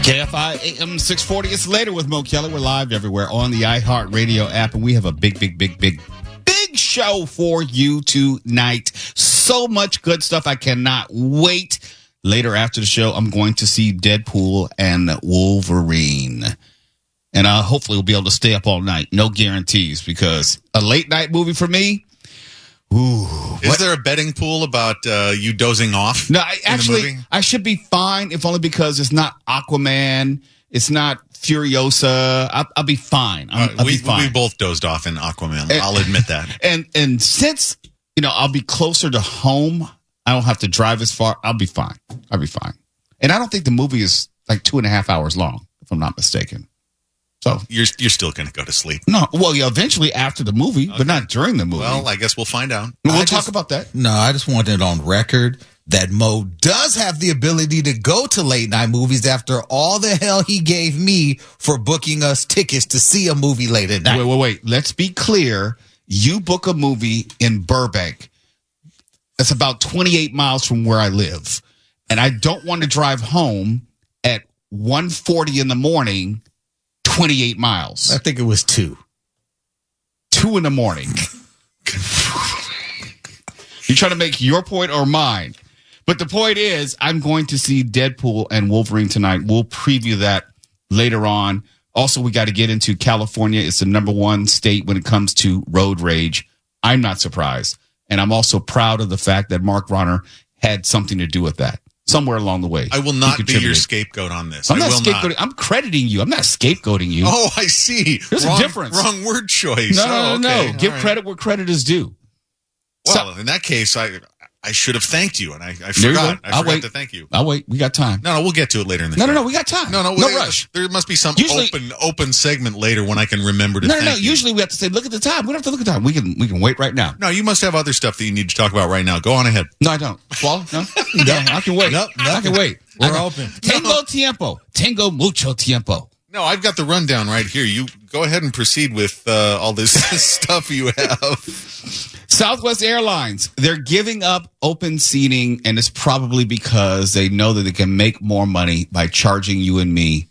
KFI AM 640. It's later with Mo Kelly. We're live everywhere on the iHeartRadio app, and we have a big show for you tonight. So much good stuff. I cannot wait. Later after the show, I'm going to see Deadpool and Wolverine. And hopefully we'll be able to stay up all night. No guarantees, because a late night movie for me, ooh. Is there a betting pool about you dozing off? No, I should be fine, if only because it's not Aquaman. It's not Furiosa. I'll be fine. I'll be fine. We both dozed off in Aquaman. I'll admit that. And since, I'll be closer to home, I don't have to drive as far. I'll be fine. And I don't think the movie is like 2.5 hours long, if I'm not mistaken. So you're still going to go to sleep. No, well, yeah, eventually after the movie, but not during the movie. Well, I guess we'll find out. We'll talk about that. No, I just want it on record that Mo does have the ability to go to late night movies after all the hell he gave me for booking us tickets to see a movie late at night. Wait. Let's be clear. You book a movie in Burbank. It's about 28 miles from where I live. And I don't want to drive home at 1:40 in the morning, 28 miles. I think it was 2. 2 in the morning. You trying to make your point or mine? But the point is, I'm going to see Deadpool and Wolverine tonight. We'll preview that later on. Also, we got to get into California. It's the number one state when it comes to road rage. I'm not surprised. And I'm also proud of the fact that Mark Ronner had something to do with that somewhere along the way. I will not be your scapegoat on this. I'm not scapegoating. I'm crediting you. I'm not scapegoating you. Oh, I see. There's a difference. Wrong word choice. No. Give credit where credit is due. Well, in that case, I should have thanked you, and I forgot. I forgot to thank you. I'll wait. We got time. No, we'll get to it later in the show. No, we got time. No rush. There must be some open segment later when I can remember to thank you. No. Usually we have to say, look at the time. We don't have to look at the time. We can wait right now. No, you must have other stuff that you need to talk about right now. Go on ahead. No, I don't. Well, no, I can wait. No, I can wait. We're open. Tengo tiempo. Tengo mucho tiempo. No, I've got the rundown right here. You go ahead and proceed with all this stuff you have. Southwest Airlines, they're giving up open seating, and it's probably because they know that they can make more money by charging you and me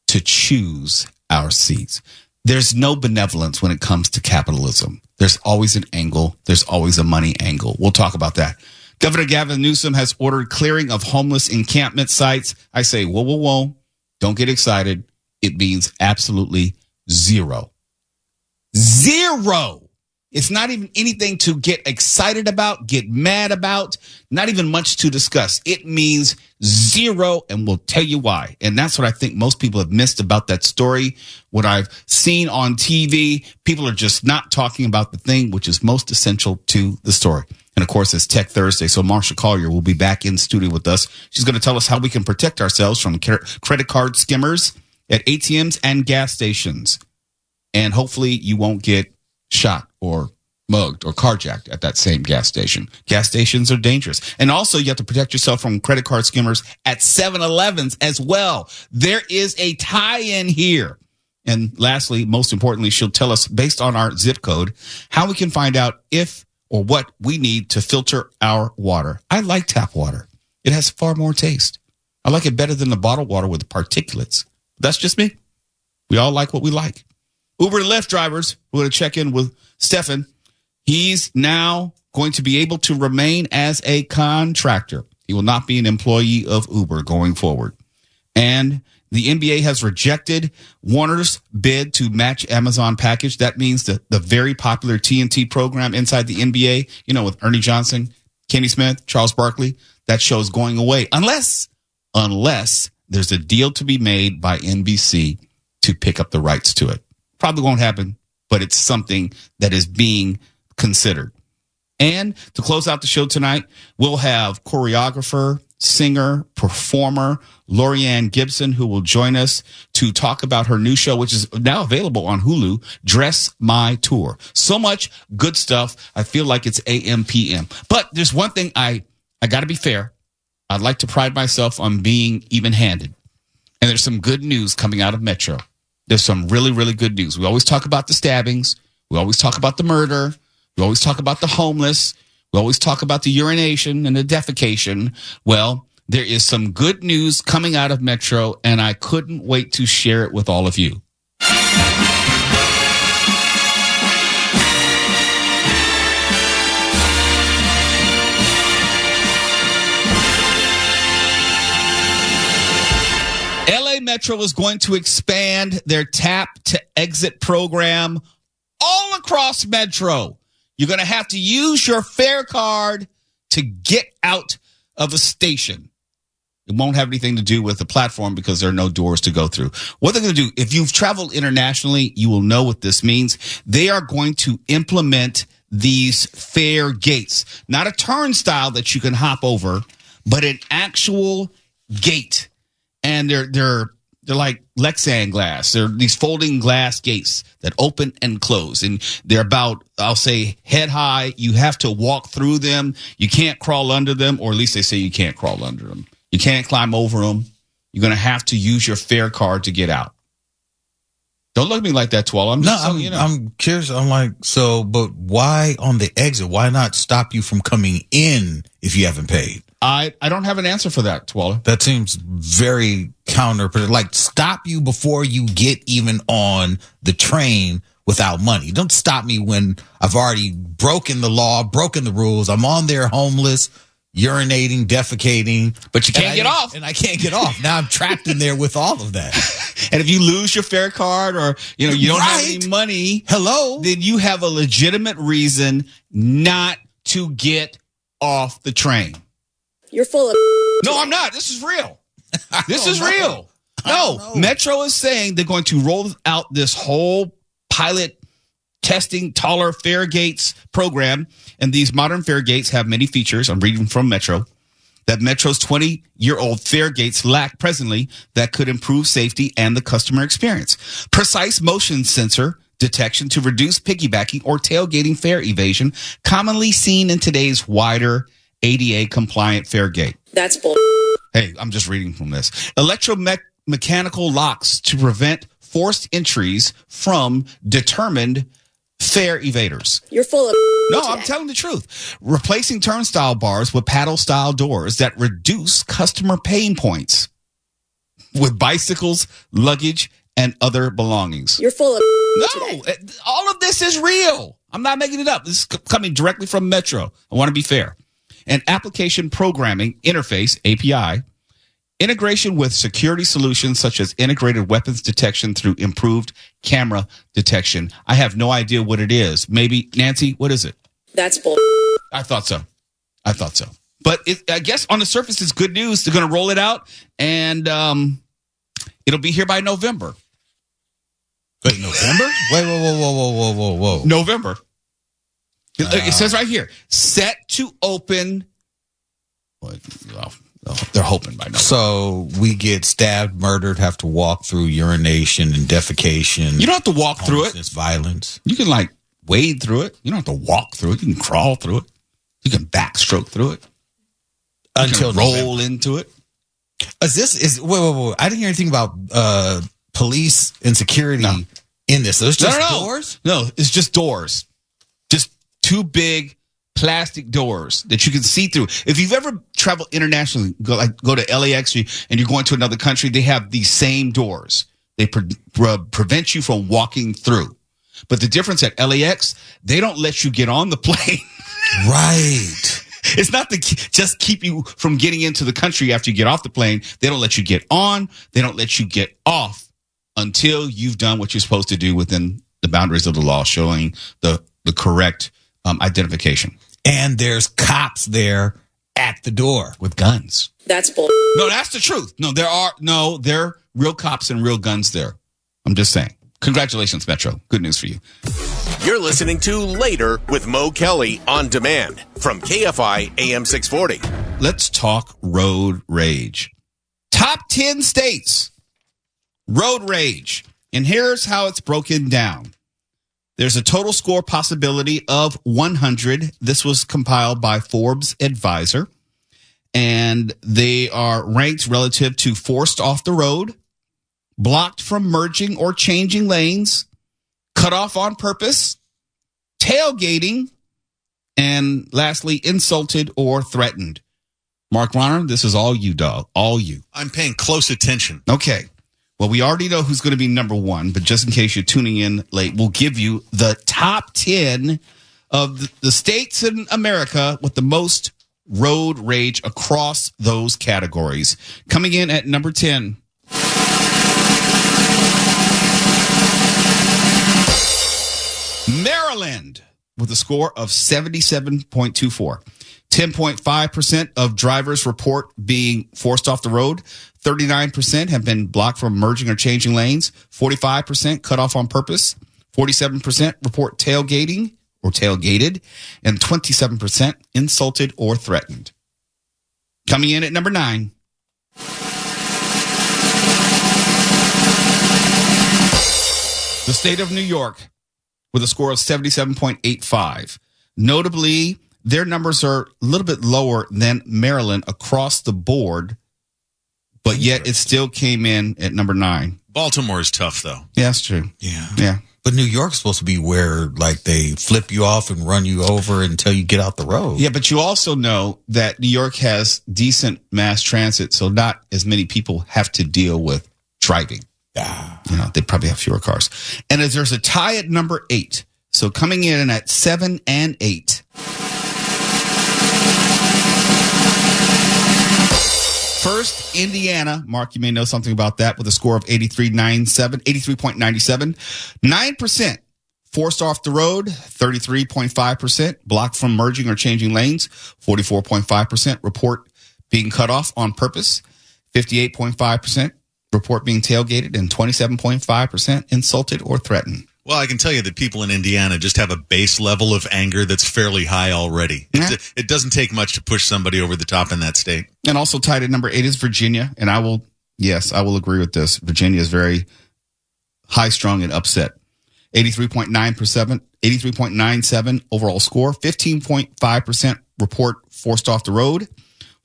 to choose our seats. There's no benevolence when it comes to capitalism. There's always an angle. There's always a money angle. We'll talk about that. Governor Gavin Newsom has ordered clearing of homeless encampment sites. I say, whoa. Don't get excited. It means absolutely zero. Zero. It's not even anything to get excited about, get mad about, not even much to discuss. It means zero, and we'll tell you why. And that's what I think most people have missed about that story. What I've seen on TV, people are just not talking about the thing which is most essential to the story. And, of course, it's Tech Thursday, so Marsha Collier will be back in studio with us. She's going to tell us how we can protect ourselves from credit card skimmers at ATMs and gas stations. And hopefully you won't get shot or mugged or carjacked at that same gas station. Gas stations are dangerous. And also you have to protect yourself from credit card skimmers at 7-Elevens as well. There is a tie-in here. And lastly, most importantly, she'll tell us, based on our zip code, how we can find out if or what we need to filter our water. I like tap water. It has far more taste. I like it better than the bottled water with the particulates. That's just me. We all like what we like. Uber and Lyft drivers, we're going to check in with Stefan. He's now going to be able to remain as a contractor. He will not be an employee of Uber going forward. And the NBA has rejected Warner's bid to match Amazon package. That means that the very popular TNT program inside the NBA, with Ernie Johnson, Kenny Smith, Charles Barkley, that show's going away. Unless there's a deal to be made by NBC to pick up the rights to it. Probably won't happen, but it's something that is being considered. And to close out the show tonight, we'll have choreographer, singer, performer, Lorianne Gibson, who will join us to talk about her new show, which is now available on Hulu, Dress My Tour. So much good stuff. I feel like it's AM, PM. But there's one thing I got to be fair. I'd like to pride myself on being even-handed. And there's some good news coming out of Metro. There's some really, really good news. We always talk about the stabbings. We always talk about the murder. We always talk about the homeless. We always talk about the urination and the defecation. Well, There is some good news coming out of Metro, and I couldn't wait to share it with all of you. LA Metro is going to expand their tap to exit program all across Metro. You're going to have to use your fare card to get out of a station. It won't have anything to do with the platform because there are no doors to go through. What they're going to do, if you've traveled internationally, you will know what this means. They are going to implement these fare gates, not a turnstile that you can hop over, but an actual gate. And they're like Lexan glass. They're these folding glass gates that open and close. And they're about, I'll say, head high. You have to walk through them. You can't crawl under them, or at least they say you can't crawl under them. You can't climb over them. You're going to have to use your fare card to get out. Don't look at me like that, Twala. I'm curious. I'm like, but why on the exit? Why not stop you from coming in if you haven't paid? I don't have an answer for that, Twala. That seems very counterproductive. Like, stop you before you get even on the train without money. Don't stop me when I've already broken the law, broken the rules. I'm on there homeless, urinating, defecating. But you can't get off. And I can't get off. Now I'm trapped in there with all of that. And if you lose your fare card or, you don't have any money, then you have a legitimate reason not to get off the train. You're full of. No, I'm not. This is real. This is real. No, Metro is saying they're going to roll out this whole pilot testing taller fare gates program. And these modern fare gates have many features. I'm reading from Metro that Metro's 20-year-old fare gates lack presently that could improve safety and the customer experience. Precise motion sensor detection to reduce piggybacking or tailgating fare evasion, commonly seen in today's wider ADA compliant fare gate. That's bull. Hey, I'm just reading from this. Electromechanical locks to prevent forced entries from determined fare evaders. You're full of. No, I'm telling the truth. Replacing turnstile bars with paddle style doors that reduce customer pain points with bicycles, luggage, and other belongings. You're full of. No, all of this is real. I'm not making it up. This is coming directly from Metro. I want to be fair. And application programming interface, API, integration with security solutions such as integrated weapons detection through improved camera detection. I have no idea what it is. Maybe, Nancy, what is it? That's bull. I thought so. But I guess on the surface, it's good news. They're going to roll it out, and it'll be here by November. Wait, November? Whoa. November. It says right here, set to open. Well, they're hoping by now. So we get stabbed, murdered, have to walk through urination and defecation. You don't have to walk through it. Violence. You can wade through it. You don't have to walk through it. You can crawl through it. You can backstroke through it. Until roll into it. Wait. I didn't hear anything about police and security in this. So it's just doors? No, it's just doors. Just two big plastic doors that you can see through. If you've ever traveled internationally, go to LAX and you're going to another country, they have these same doors. They prevent you from walking through. But the difference at LAX, they don't let you get on the plane. Right. It's not to just keep you from getting into the country after you get off the plane. They don't let you get on. They don't let you get off until you've done what you're supposed to do within the boundaries of the law, showing the correct identification. And there's cops there at the door with guns. That's bull. No, that's the truth. There are real cops and real guns there. I'm just saying. Congratulations, Metro. Good news for you. You're listening to Later with Mo Kelly on demand from KFI AM 640. Let's talk road rage. Top 10 states. Road rage. And here's how it's broken down. There's a total score possibility of 100. This was compiled by Forbes Advisor. And they are ranked relative to forced off the road, blocked from merging or changing lanes, cut off on purpose, tailgating, and lastly, insulted or threatened. Mark Ronner, this is all you, dog. All you. I'm paying close attention. Okay. Well, we already know who's going to be number one, but just in case you're tuning in late, we'll give you the top 10 of the states in America with the most road rage across those categories. Coming in at number 10. Maryland with a score of 77.24. 10.5% of drivers report being forced off the road. 39% have been blocked from merging or changing lanes. 45% cut off on purpose. 47% report tailgating or tailgated. And 27% insulted or threatened. Coming in at number 9. The state of New York with a score of 77.85. Notably, their numbers are a little bit lower than Maryland across the board, but yet it still came in at number 9. Baltimore is tough, though. Yeah, that's true. Yeah. But New York's supposed to be where, like, they flip you off and run you over until you get out the road. Yeah, but you also know that New York has decent mass transit, so not as many people have to deal with driving. They probably have fewer cars. And as there's a tie at number 8. So coming in at 7 and 8. First, Indiana. Mark, you may know something about that with a score of 83.97. 9% forced off the road. 33.5% blocked from merging or changing lanes. 44.5% report being cut off on purpose. 58.5% report being tailgated. And 27.5% insulted or threatened. Well, I can tell you that people in Indiana just have a base level of anger that's fairly high already. It doesn't take much to push somebody over the top in that state. And also tied at number 8 is Virginia. And I will agree with this. Virginia is very high-strung and upset. 83.97 overall score. 15.5% report forced off the road.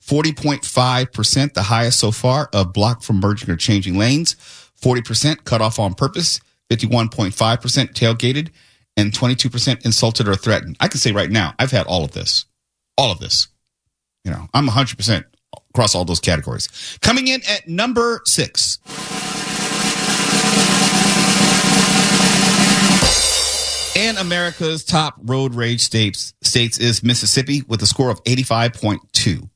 40.5%, the highest so far, of blocked from merging or changing lanes. 40% cut off on purpose. 51.5% tailgated, and 22% insulted or threatened. I can say right now, I've had all of this. All of this. I'm 100% across all those categories. Coming in at number 6. And America's top road rage states is Mississippi with a score of 85.2.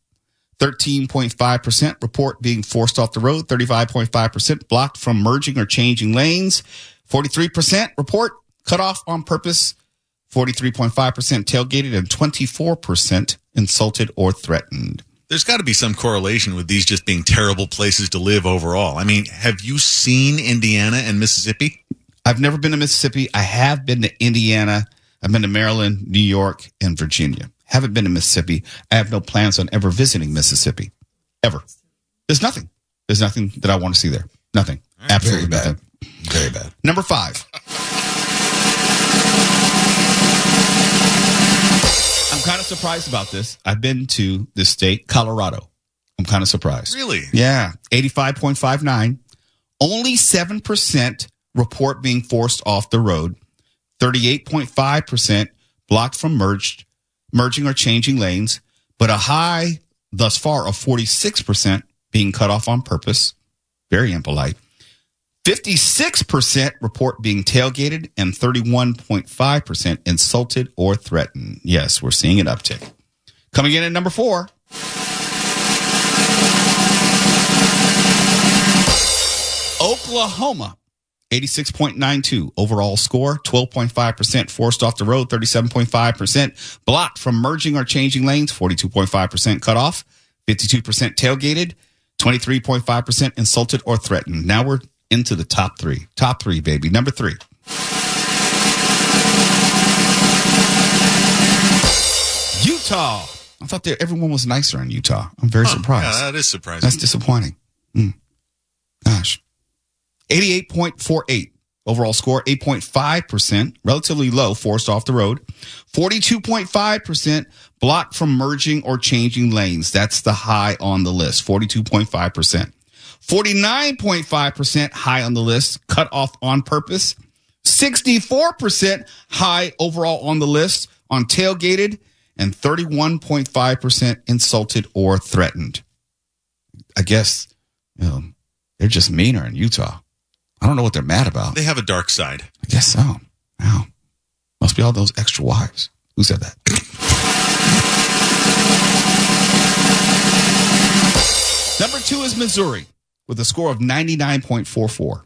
13.5% report being forced off the road. 35.5% blocked from merging or changing lanes. 43% report cut off on purpose. 43.5% tailgated, and 24% insulted or threatened. There's got to be some correlation with these just being terrible places to live overall. I mean, have you seen Indiana and Mississippi? I've never been to Mississippi. I have been to Indiana. I've been to Maryland, New York, and Virginia. Haven't been to Mississippi. I have no plans on ever visiting Mississippi. Ever. There's nothing. There's nothing that I want to see there. Nothing. Absolutely nothing. Very bad. Number 5. I'm kind of surprised about this. I've been to this state, Colorado. I'm kind of surprised. Really? Yeah. 85.59. Only 7% report being forced off the road. 38.5% blocked from merging or changing lanes. But a high thus far of 46% being cut off on purpose. Very impolite. 56% report being tailgated, and 31.5% insulted or threatened. Yes, we're seeing an uptick. Coming in at number 4. Oklahoma, 86.92 overall score, 12.5% forced off the road, 37.5% blocked from merging or changing lanes, 42.5% cut off, 52% tailgated, 23.5% insulted or threatened. Now we're into the top 3. Top 3, baby. Number 3. Utah. I thought everyone was nicer in Utah. I'm very surprised. Yeah, that is surprising. That's disappointing. Gosh. 88.48 overall score, 8.5%, relatively low, forced off the road. 42.5% blocked from merging or changing lanes. That's the high on the list, 42.5%. 49.5% high on the list, cut off on purpose. 64% high overall on the list on tailgated, and 31.5% insulted or threatened. I guess, they're just meaner in Utah. I don't know what they're mad about. They have a dark side. I guess so. Wow. Must be all those extra wives. Who said that? Number 2 is Missouri with a score of 99.44.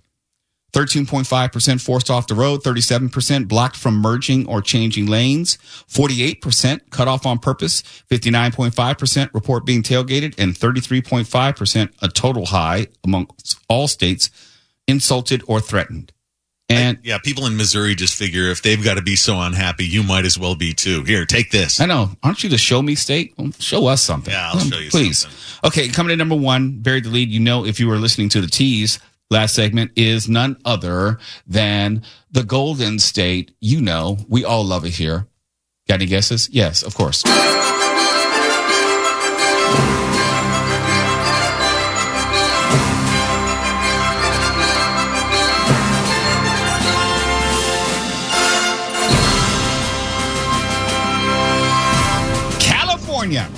13.5% forced off the road, 37% blocked from merging or changing lanes, 48% cut off on purpose, 59.5% report being tailgated, and 33.5%, a total high amongst all states, insulted or threatened. And people in Missouri just figure if they've got to be so unhappy, you might as well be too. Here, take this. I know. Aren't you the show me state? Well, show us something. Yeah, I'll show you please. something. Okay, coming in number 1, buried the lead. If you were listening to the tease, last segment is none other than the Golden State. We all love it here. Got any guesses? Yes, of course. California,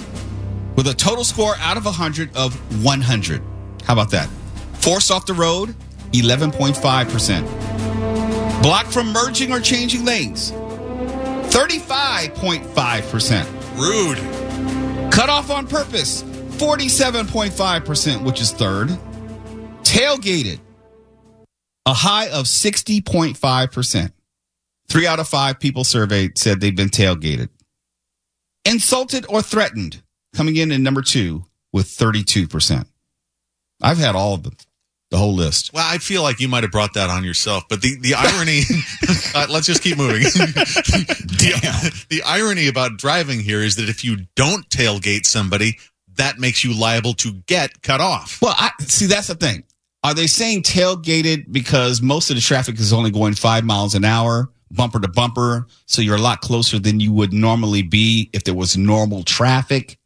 with a total score out of 100 of 100. How about that? Forced off the road, 11.5%. Blocked from merging or changing lanes, 35.5%. Rude. Cut off on purpose, 47.5%, which is third. Tailgated, a high of 60.5%. 3 out of 5 people surveyed said they've been tailgated. Insulted or threatened, coming in number 2 with 32%. I've had all of them, the whole list. Well, I feel like you might have brought that on yourself, but the irony, let's just keep moving. The irony about driving here is that if you don't tailgate somebody, that makes you liable to get cut off. Well, that's the thing. Are they saying tailgated because most of the traffic is only going 5 miles an hour, bumper to bumper, so you're a lot closer than you would normally be if there was normal traffic?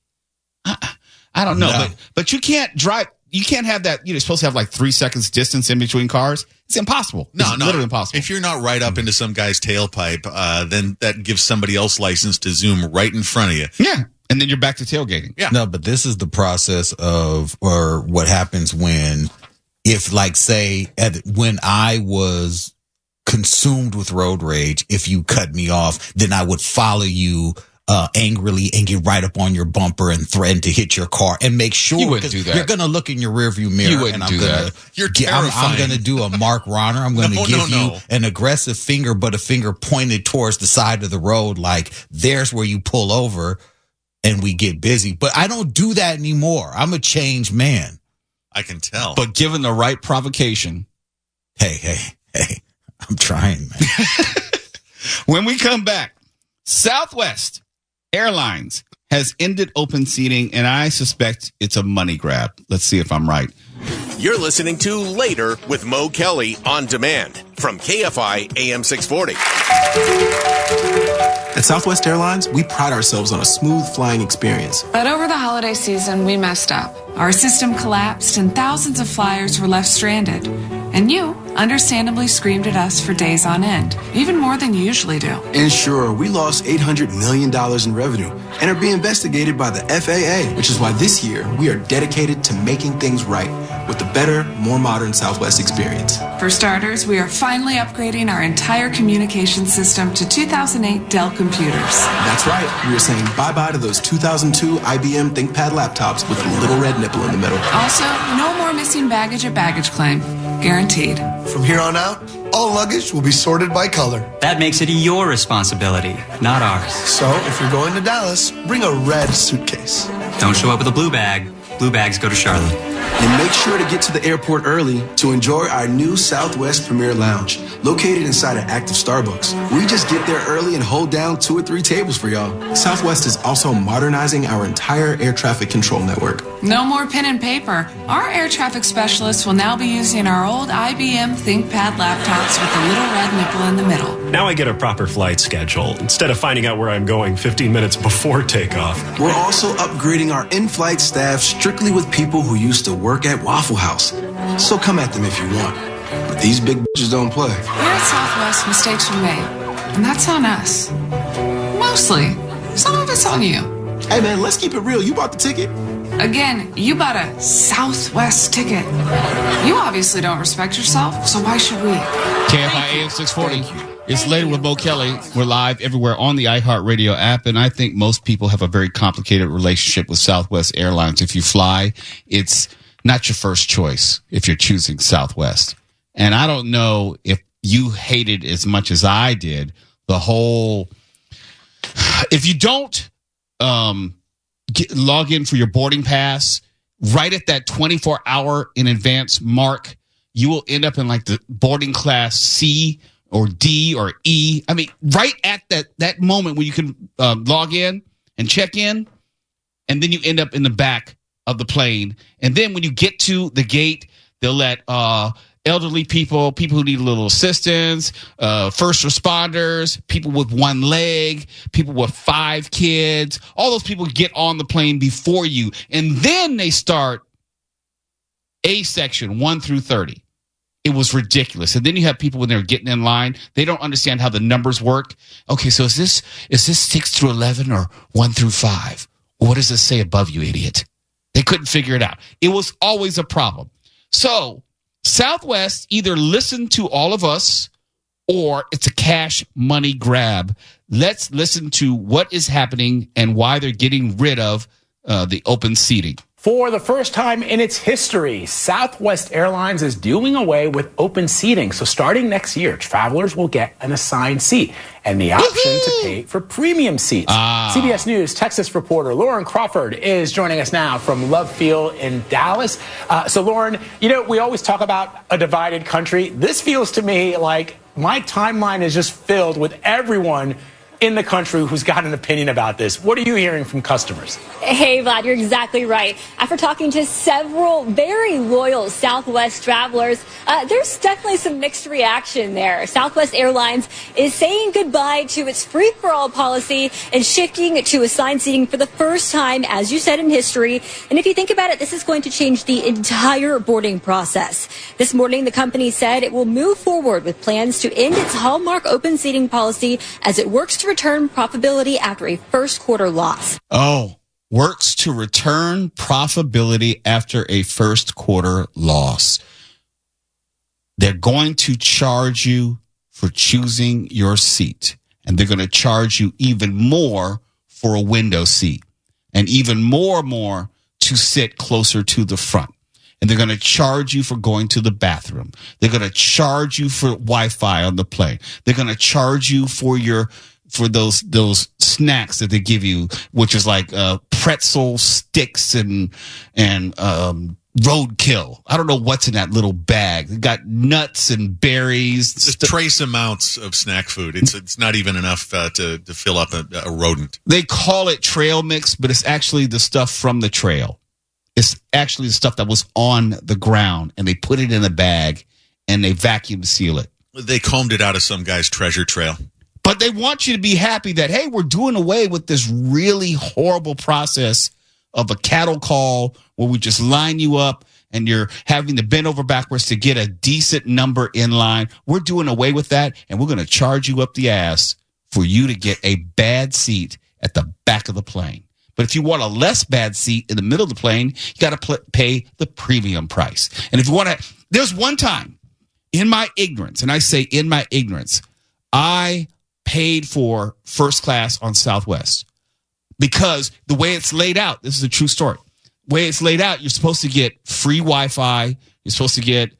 I don't know, No. but you can't drive. You can't have that. You're supposed to have like 3 seconds distance in between cars. It's impossible. It's literally impossible. If you're not right up into some guy's tailpipe, then that gives somebody else license to zoom right in front of you. Yeah. And then you're back to tailgating. Yeah. No, but this is the process or what happens when I was consumed with road rage, if you cut me off, then I would follow you angrily and get right up on your bumper and threaten to hit your car and make sure You wouldn't do that. you're going to look in your rearview mirror. You wouldn't and do that. You're I'm terrifying. going to do a Mark Ronner. I'm going to give you No. an aggressive finger, but a finger pointed towards the side of the road. Like there's where you pull over and we get busy. But I don't do that anymore. I'm a changed man. I can tell. But given the right provocation. Hey, I'm trying, man. When we come back, Southwest Airlines has ended open seating, and I suspect it's a money grab. Let's see if I'm right. You're listening to Later with Mo Kelly on demand from KFI AM 640. At Southwest Airlines, we pride ourselves on a smooth flying experience. But over the holiday season, we messed up. Our system collapsed and thousands of flyers were left stranded. And you, understandably, screamed at us for days on end, even more than you usually do. And sure, we lost $800 million in revenue and are being investigated by the FAA, which is why this year we are dedicated to making things right with the better, more modern Southwest experience. For starters, we are finally upgrading our entire communication system to 2008 Dell computers. That's right, we are saying bye-bye to those 2002 IBM ThinkPad laptops with the little red nipple in the middle. Also, no more missing baggage at baggage claim. Guaranteed. From here on out, all luggage will be sorted by color. That makes it your responsibility, not ours. So if you're going to Dallas, bring a red suitcase. Don't show up with a blue bag. Blue bags go to Charlotte. And make sure to get to the airport early to enjoy our new Southwest Premier Lounge, located inside an active Starbucks. We just get there early and hold down 2 or 3 tables for y'all. Southwest is also modernizing our entire air traffic control network. No more pen and paper. Our air traffic specialists will now be using our old IBM ThinkPad laptops with the little red nipple in the middle. Now I get a proper flight schedule instead of finding out where I'm going 15 minutes before takeoff. We're also upgrading our in-flight staff strictly with people who used to work at Waffle House. So come at them if you want. But these big bitches don't play. Here at Southwest, mistakes were made. And that's on us. Mostly. Some of it's on you. Hey, man, let's keep it real. You bought the ticket. Again, you bought a Southwest ticket. You obviously don't respect yourself, so why should we? KFI AM 640. It's Later with Mo Kelly. We're live everywhere on the iHeartRadio app, and I think most people have a very complicated relationship with Southwest Airlines. If you fly, it's not your first choice if you're choosing Southwest. And I don't know if you hated as much as I did the whole, if you don't log in for your boarding pass right at that 24-hour in advance mark, you will end up in like the boarding class C or D or E. I mean, right at that moment when you can log in and check in, and then you end up in the back of the plane. And then when you get to the gate, they'll let elderly people who need a little assistance, first responders, people with one leg, people with 5 kids, all those people get on the plane before you. And then they start A section 1 through 30. It was ridiculous. And then you have people when they're getting in line, they don't understand how the numbers work. Okay, so is this 6 through 11 or 1 through 5? What does it say above you, idiot? They couldn't figure it out. It was always a problem. So Southwest either listened to all of us or it's a cash money grab. Let's listen to what is happening and why they're getting rid of the open seating. For the first time in its history, Southwest Airlines is doing away with open seating. So starting next year, travelers will get an assigned seat and the option to pay for premium seats. CBS News Texas reporter Lauren Crawford is joining us now from Love Field in Dallas. So Lauren, you know, we always talk about a divided country. This feels to me like my timeline is just filled with everyone in the country who's got an opinion about this. What are you hearing from customers? Hey, Vlad, you're exactly right. After talking to several very loyal Southwest travelers, there's definitely some mixed reaction there. Southwest Airlines is saying goodbye to its free-for-all policy and shifting to assigned seating for the first time, as you said, in history. And if you think about it, this is going to change the entire boarding process. This morning, the company said it will move forward with plans to end its hallmark open seating policy as it works to return profitability after a first quarter loss. Works to return profitability after a first quarter loss. They're going to charge you for choosing your seat, and they're going to charge you even more for a window seat, and even more to sit closer to the front. And they're going to charge you for going to the bathroom. They're going to charge you for Wi-Fi on the plane. They're going to charge you for those snacks that they give you, which is like pretzel sticks and roadkill. I don't know what's in that little bag. They got nuts and berries. Just trace amounts of snack food. It's not even enough to fill up a rodent. They call it trail mix, but it's actually the stuff from the trail. It's actually the stuff that was on the ground, and they put it in a bag and they vacuum seal it. They combed it out of some guy's treasure trail. But they want you to be happy that, hey, we're doing away with this really horrible process of a cattle call where we just line you up and you're having to bend over backwards to get a decent number in line. We're doing away with that, and we're going to charge you up the ass for you to get a bad seat at the back of the plane. But if you want a less bad seat in the middle of the plane, you got to pay the premium price. And if you want to, there's one time in my ignorance, and I say in my ignorance, I paid for first class on Southwest because the way it's laid out, this is a true story. The way it's laid out, you're supposed to get free Wi-Fi. You're supposed to get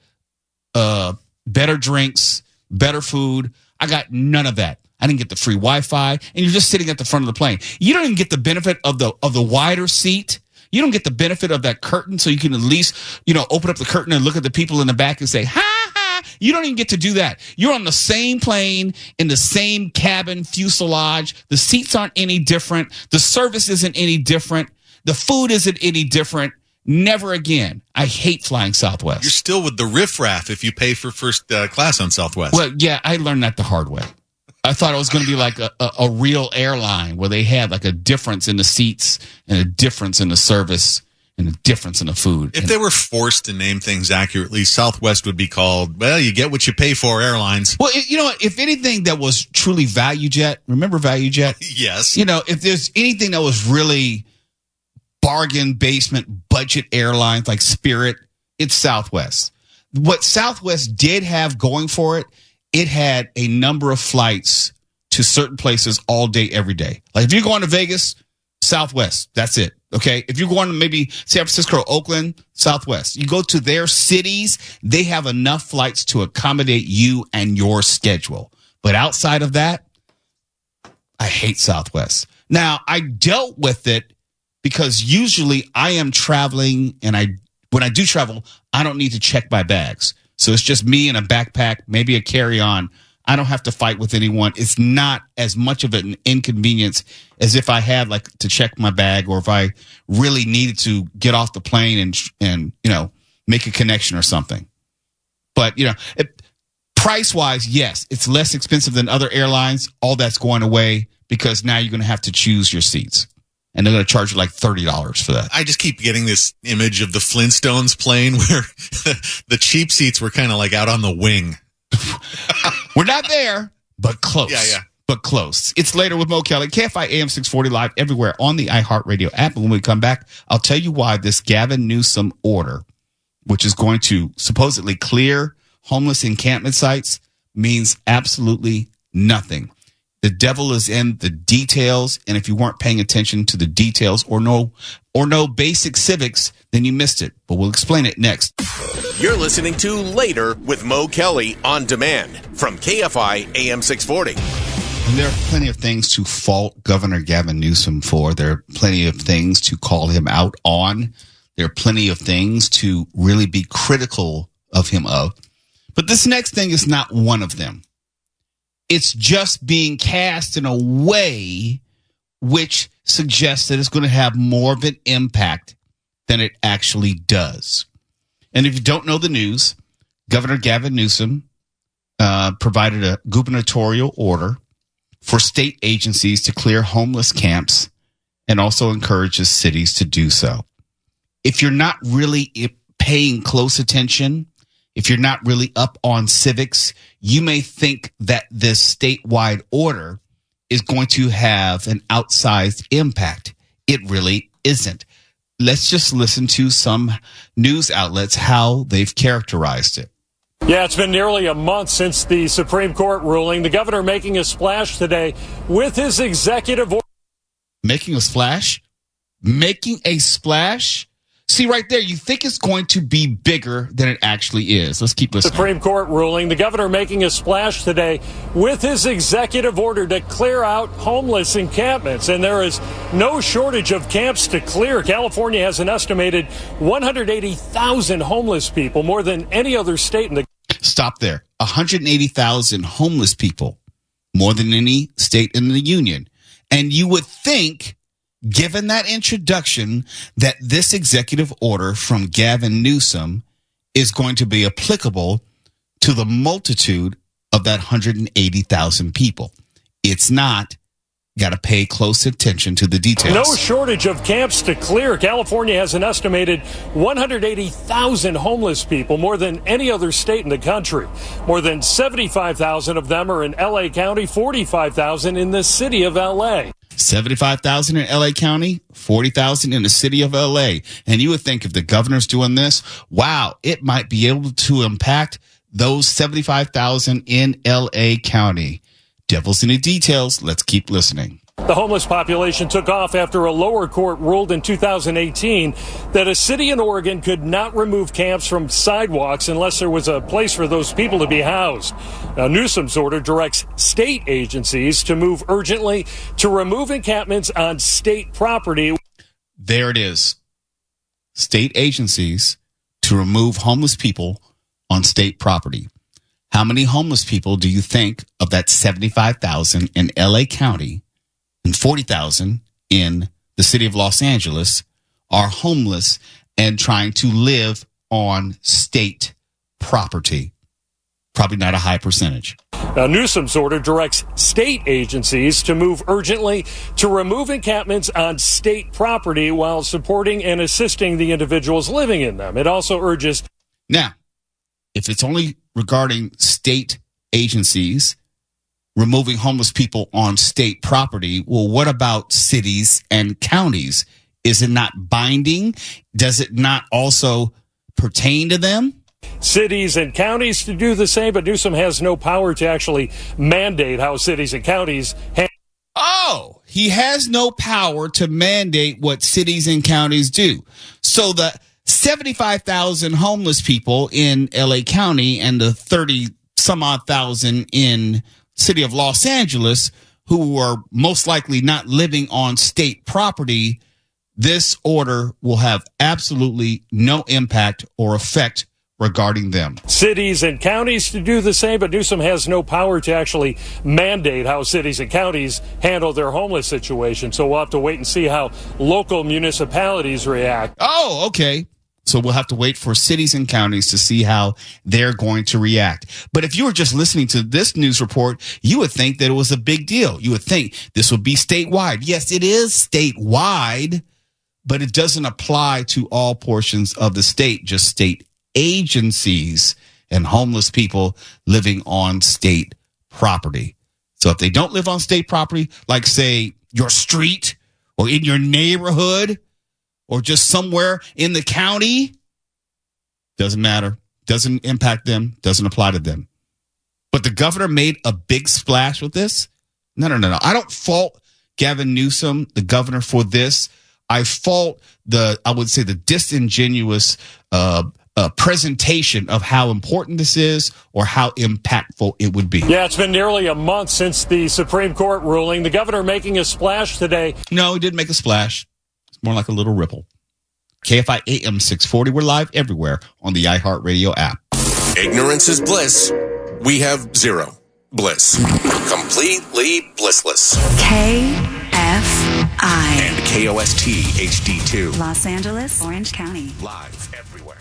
better drinks, better food. I got none of that. I didn't get the free Wi-Fi, and you're just sitting at the front of the plane. You don't even get the benefit of the wider seat. You don't get the benefit of that curtain, so you can at least, open up the curtain and look at the people in the back and say, ha, ha. You don't even get to do that. You're on the same plane, in the same cabin, fuselage. The seats aren't any different. The service isn't any different. The food isn't any different. Never again. I hate flying Southwest. You're still with the riffraff if you pay for first class on Southwest. Well, yeah, I learned that the hard way. I thought it was going to be like a real airline where they had like a difference in the seats and a difference in the service. and the difference in the food. If they were forced to name things accurately, Southwest would be called, well, you get what you pay for, airlines. Well, you know, if anything that was truly ValueJet, remember ValueJet? Yes. You know, if there's anything that was really bargain basement budget airlines like Spirit, it's Southwest. What Southwest did have going for it, it had a number of flights to certain places all day, every day. Like if you're going to Vegas, Southwest, that's it. Okay. If you're going to maybe San Francisco or Oakland, Southwest. You go to their cities, they have enough flights to accommodate you and your schedule. But outside of that, I hate Southwest. Now, I dealt with it because usually I am traveling, and when I do travel, I don't need to check my bags. So it's just me and a backpack, maybe a carry-on. I don't have to fight with anyone. It's not as much of an inconvenience as if I had like to check my bag, or if I really needed to get off the plane and you know, make a connection or something. But, you know, price-wise, yes, it's less expensive than other airlines. All that's going away because now you're going to have to choose your seats. And they're going to charge you like $30 for that. I just keep getting this image of the Flintstones plane where the cheap seats were kind of like out on the wing. We're not there, but close. Yeah. But close. It's Later with Mo Kelly, KFI AM 640 live everywhere on the iHeartRadio app. And when we come back, I'll tell you why this Gavin Newsom order, which is going to supposedly clear homeless encampment sites, means absolutely nothing. The devil is in the details, and if you weren't paying attention to the details or no basic civics, then you missed it. But we'll explain it next. You're listening to Later with Mo Kelly on demand from KFI AM 640. And there are plenty of things to fault Governor Gavin Newsom for. There are plenty of things to call him out on. There are plenty of things to really be critical of him of. But this next thing is not one of them. It's just being cast in a way which suggests that it's going to have more of an impact than it actually does. And if you don't know the news, Governor Gavin Newsom provided a gubernatorial order for state agencies to clear homeless camps and also encourages cities to do so. If you're not really paying close attention, if you're not really up on civics, you may think that this statewide order is going to have an outsized impact. It really isn't. Let's just listen to some news outlets, how they've characterized it. Yeah, it's been nearly a month since the Supreme Court ruling. The governor making a splash today with his executive order. Making a splash? Making a splash? See, right there, you think it's going to be bigger than it actually is. Let's keep listening. Supreme Court ruling. The governor making a splash today with his executive order to clear out homeless encampments. And there is no shortage of camps to clear. California has an estimated 180,000 homeless people, more than any other state in the country. Stop there. 180,000 homeless people, more than any state in the union. And you would think, given that introduction, that this executive order from Gavin Newsom is going to be applicable to the multitude of that 180,000 people. It's not. Got to pay close attention to the details. No shortage of camps to clear. California has an estimated 180,000 homeless people, more than any other state in the country. More than 75,000 of them are in L.A. County, 45,000 in the city of L.A. 75,000 in L.A. County, 40,000 in the city of L.A. And you would think if the governor's doing this, wow, it might be able to impact those 75,000 in L.A. County. Devil's in the details. Let's keep listening. The homeless population took off after a lower court ruled in 2018 that a city in Oregon could not remove camps from sidewalks unless there was a place for those people to be housed. Now, Newsom's order directs state agencies to move urgently to remove encampments on state property. There it is. State agencies to remove homeless people on state property. How many homeless people do you think of that 75,000 in L.A. County and 40,000 in the city of Los Angeles are homeless and trying to live on state property? Probably not a high percentage. Now, Newsom's order directs state agencies to move urgently to remove encampments on state property while supporting and assisting the individuals living in them. It also urges. Now, if it's only regarding state agencies removing homeless people on state property, well, what about cities and counties? Is it not binding? Does it not also pertain to them? Cities and counties to do the same, but Newsom has no power to actually mandate how cities and counties. He has no power to mandate what cities and counties do. So the 75,000 homeless people in LA County and the 30 some odd thousand in city of Los Angeles who are most likely not living on state property, this order will have absolutely no impact or effect regarding them. Cities and counties to do the same, but Newsom has no power to actually mandate how cities and counties handle their homeless situation. So we'll have to wait and see how local municipalities react. Oh, okay. So we'll have to wait for cities and counties to see how they're going to react. But if you were just listening to this news report, you would think that it was a big deal. You would think this would be statewide. Yes, it is statewide, but it doesn't apply to all portions of the state, just state agencies and homeless people living on state property. So if they don't live on state property, like say your street or in your neighborhood or just somewhere in the county, doesn't matter, doesn't impact them, doesn't apply to them. But the governor made a big splash with this. No. I don't fault Gavin Newsom, the governor, for this. I fault I would say the disingenuous presentation of how important this is or how impactful it would be. Yeah, it's been nearly a month since the Supreme Court ruling. The governor making a splash today. No, he didn't make a splash. It's more like a little ripple. KFI AM 640. We're live everywhere on the iHeartRadio app. Ignorance is bliss. We have zero bliss. Completely blissless. KFI. And KOST HD2. Los Angeles, Orange County. Live everywhere.